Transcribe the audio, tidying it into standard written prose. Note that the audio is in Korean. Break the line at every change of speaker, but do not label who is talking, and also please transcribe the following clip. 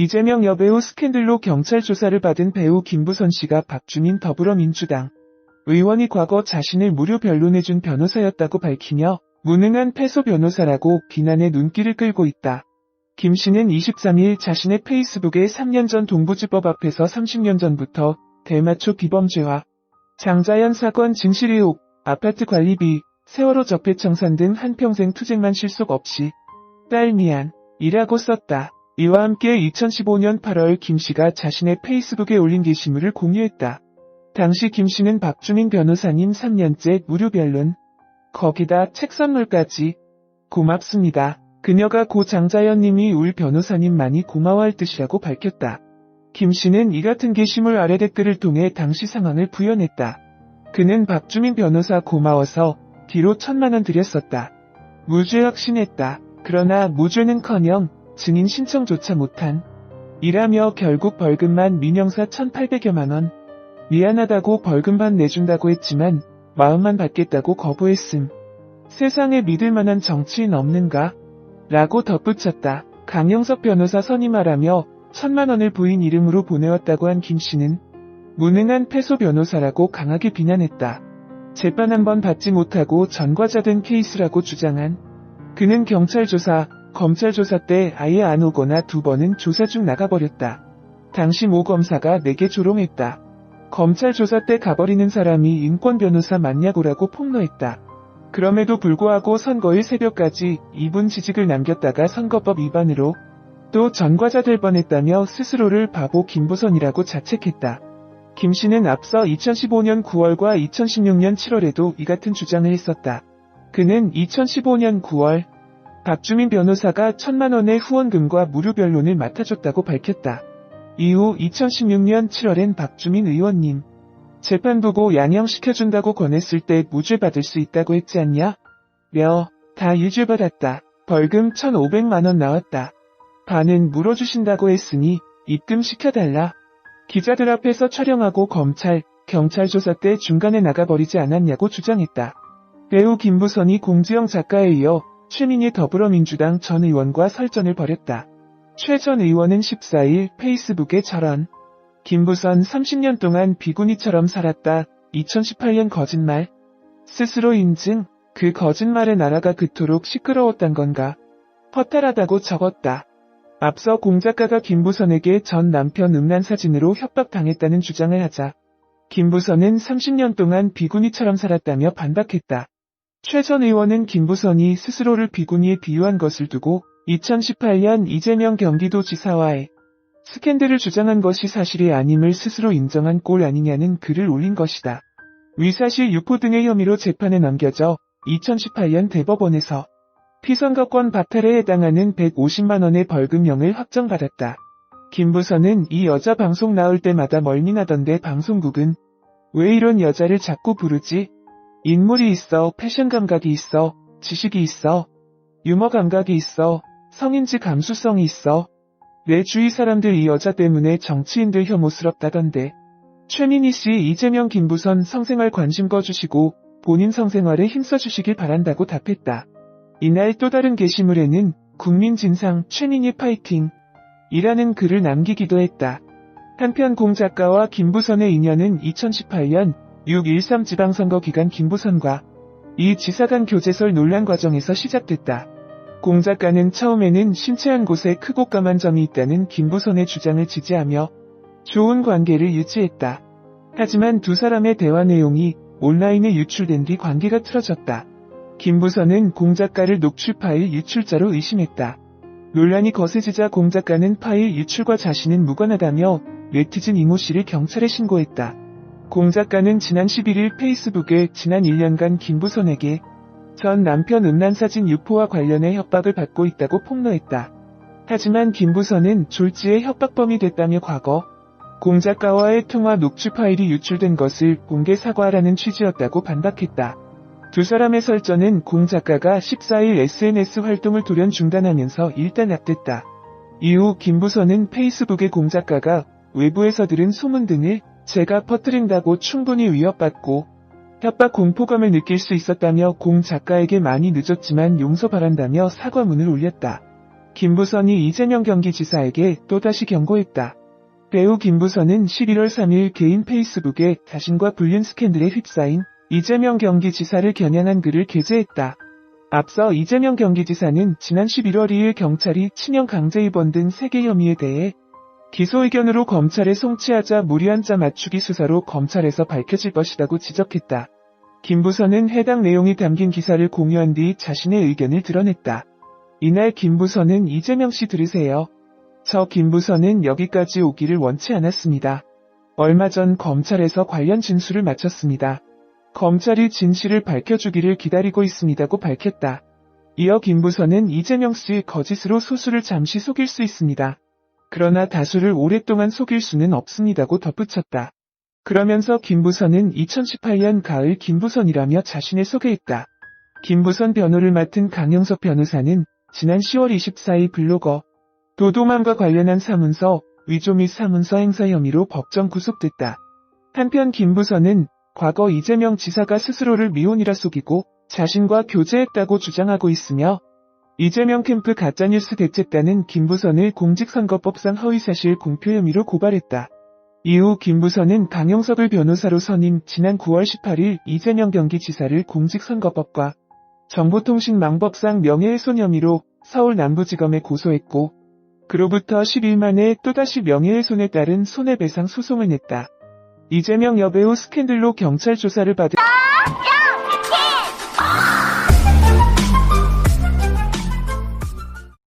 이재명 여배우 스캔들로 경찰 조사를 받은 배우 김부선 씨가 박주민 더불어민주당 의원이 과거 자신을 무료 변론해준 변호사였다고 밝히며 무능한 패소 변호사라고 비난의 눈길을 끌고 있다. 김 씨는 23일 자신의 페이스북에 3년 전 동부지법 앞에서 30년 전부터 대마초 비범죄와 장자연 사건 증실 의혹, 아파트 관리비, 세월호 적폐청산 등 한평생 투쟁만 실속 없이 딸 미안 이라고 썼다. 이와 함께 2015년 8월 김 씨가 자신의 페이스북에 올린 게시물을 공유했다. 당시 김 씨는 박주민 변호사님 3년째 무료 변론, 거기다 책 선물까지 고맙습니다. 그녀가 고 장자연 님이 울 변호사님 많이 고마워할 뜻이라고 밝혔다. 김 씨는 이 같은 게시물 아래 댓글을 통해 당시 상황을 부연했다. 그는 박주민 변호사 고마워서 뒤로 1000만원 드렸었다. 무죄 확신했다. 그러나 무죄는커녕 증인 신청조차 못한 이라며 결국 벌금만 민형사 1800여만원. 미안하다고 벌금 반 내준다고 했지만 마음만 받겠다고 거부했음. 세상에 믿을만한 정치인 없는가? 라고 덧붙였다. 강영석 변호사 선임하라며 1000만원을 부인 이름으로 보내왔다고 한 김 씨는 무능한 패소 변호사라고 강하게 비난했다. 재판 한 번 받지 못하고 전과자된 케이스라고 주장한 그는 경찰 조사, 검찰 조사 때 아예 안 오거나 2번은 조사 중 나가버렸다. 당시 모 검사가 내게 조롱했다. 검찰 조사 때 가버리는 사람이 인권 변호사 맞냐고라고 폭로했다. 그럼에도 불구하고 선거일 새벽까지 2분 지직을 남겼다가 선거법 위반으로 또 전과자 될 뻔했다며 스스로를 바보 김부선이라고 자책했다. 김 씨는 앞서 2015년 9월과 2016년 7월에도 이 같은 주장을 했었다. 그는 2015년 9월 박주민 변호사가 1000만원의 후원금과 무료 변론을 맡아줬다고 밝혔다. 이후 2016년 7월엔 박주민 의원님 재판 보고 양형시켜준다고 권했을 때 무죄 받을 수 있다고 했지 않냐? 다 유죄 받았다. 벌금 1500만원 나왔다. 반은 물어주신다고 했으니 입금시켜달라. 기자들 앞에서 촬영하고 검찰, 경찰 조사 때 중간에 나가버리지 않았냐고 주장했다. 배우 김부선이 공지영 작가에 이어 최민희 더불어민주당 전 의원과 설전을 벌였다. 최 전 의원은 14일 페이스북에 저런 김부선 30년 동안 비구니처럼 살았다. 2018년 거짓말. 스스로 인증. 그 거짓말에 나라가 그토록 시끄러웠단 건가. 허탈하다고 적었다. 앞서 공 작가가 김부선에게 전 남편 음란 사진으로 협박당했다는 주장을 하자 김부선은 30년 동안 비구니처럼 살았다며 반박했다. 최 전 의원은 김부선이 스스로를 비구니에 비유한 것을 두고 2018년 이재명 경기도지사와의 스캔들을 주장한 것이 사실이 아님을 스스로 인정한 꼴 아니냐는 글을 올린 것이다. 위사실 유포 등의 혐의로 재판에 넘겨져 2018년 대법원에서 피선거권 박탈에 해당하는 150만원의 벌금형을 확정받았다. 김부선은 이 여자 방송 나올 때마다 멀미나던데 방송국은 왜 이런 여자를 자꾸 부르지? 인물이 있어, 패션 감각이 있어, 지식이 있어, 유머 감각이 있어, 성인지 감수성이 있어. 내 주위 사람들 이 여자 때문에 정치인들 혐오스럽다던데. 최민희 씨 이재명 김부선 성생활 관심 꺼주시고 본인 성생활에 힘써주시길 바란다고 답했다. 이날 또 다른 게시물에는 국민진상 최민희 파이팅 이라는 글을 남기기도 했다. 한편 공 작가와 김부선의 인연은 2018년 6.13 지방선거 기간 김부선과 이 지사 간 교제설 논란 과정에서 시작됐다. 공 작가는 처음에는 신체 한 곳에 크고 까만 점이 있다는 김부선의 주장을 지지하며 좋은 관계를 유지했다. 하지만 두 사람의 대화 내용이 온라인에 유출된 뒤 관계가 틀어졌다. 김부선은 공 작가를 녹취 파일 유출자로 의심했다. 논란이 거세지자 공 작가는 파일 유출과 자신은 무관하다며 네티즌 이모 씨를 경찰에 신고했다. 공 작가는 지난 11일 페이스북에 지난 1년간 김부선에게 전 남편 음란사진 유포와 관련해 협박을 받고 있다고 폭로했다. 하지만 김부선은 졸지에 협박범이 됐다며 과거 공 작가와의 통화 녹취 파일이 유출된 것을 공개 사과하라는 취지였다고 반박했다. 두 사람의 설전은 공 작가가 14일 SNS 활동을 돌연 중단하면서 일단 납됐다. 이후 김부선은 페이스북에 공 작가가 외부에서 들은 소문 등을 제가 퍼뜨린다고 충분히 위협받고 협박 공포감을 느낄 수 있었다며 공 작가에게 많이 늦었지만 용서 바란다며 사과문을 올렸다. 김부선이 이재명 경기지사에게 또다시 경고했다. 배우 김부선은 11월 3일 개인 페이스북에 자신과 불륜 스캔들에 휩싸인 이재명 경기지사를 겨냥한 글을 게재했다. 앞서 이재명 경기지사는 지난 11월 2일 경찰이 친형 강제 입원 등 3개 혐의에 대해 기소 의견으로 검찰에 송치하자 무리한자 맞추기 수사로 검찰에서 밝혀질 것이라고 지적했다. 김부선은 해당 내용이 담긴 기사를 공유한 뒤 자신의 의견을 드러냈다. 이날 김부선은 이재명 씨 들으세요. 저 김부선은 여기까지 오기를 원치 않았습니다. 얼마 전 검찰에서 관련 진술을 마쳤습니다. 검찰이 진실을 밝혀주기를 기다리고 있습니다고 밝혔다. 이어 김부선은 이재명 씨 거짓으로 소수를 잠시 속일 수 있습니다. 그러나 다수를 오랫동안 속일 수는 없습니다고 덧붙였다. 그러면서 김부선은 2018년 가을 김부선이라며 자신을 소개했다. 김부선 변호를 맡은 강영석 변호사는 지난 10월 24일 블로거 도도맘과 관련한 사문서 위조 및 사문서 행사 혐의로 법정 구속됐다. 한편 김부선은 과거 이재명 지사가 스스로를 미혼이라 속이고 자신과 교제했다고 주장하고 있으며 이재명 캠프 가짜뉴스 대책단은 김부선을 공직선거법상 허위사실 공표 혐의로 고발했다. 이후 김부선은 강영석을 변호사로 선임 지난 9월 18일 이재명 경기지사를 공직선거법과 정보통신망법상 명예훼손 혐의로 서울 남부지검에 고소했고 그로부터 10일 만에 또다시 명예훼손에 따른 손해배상 소송을 냈다. 이재명 여배우 스캔들로 경찰 조사를 받은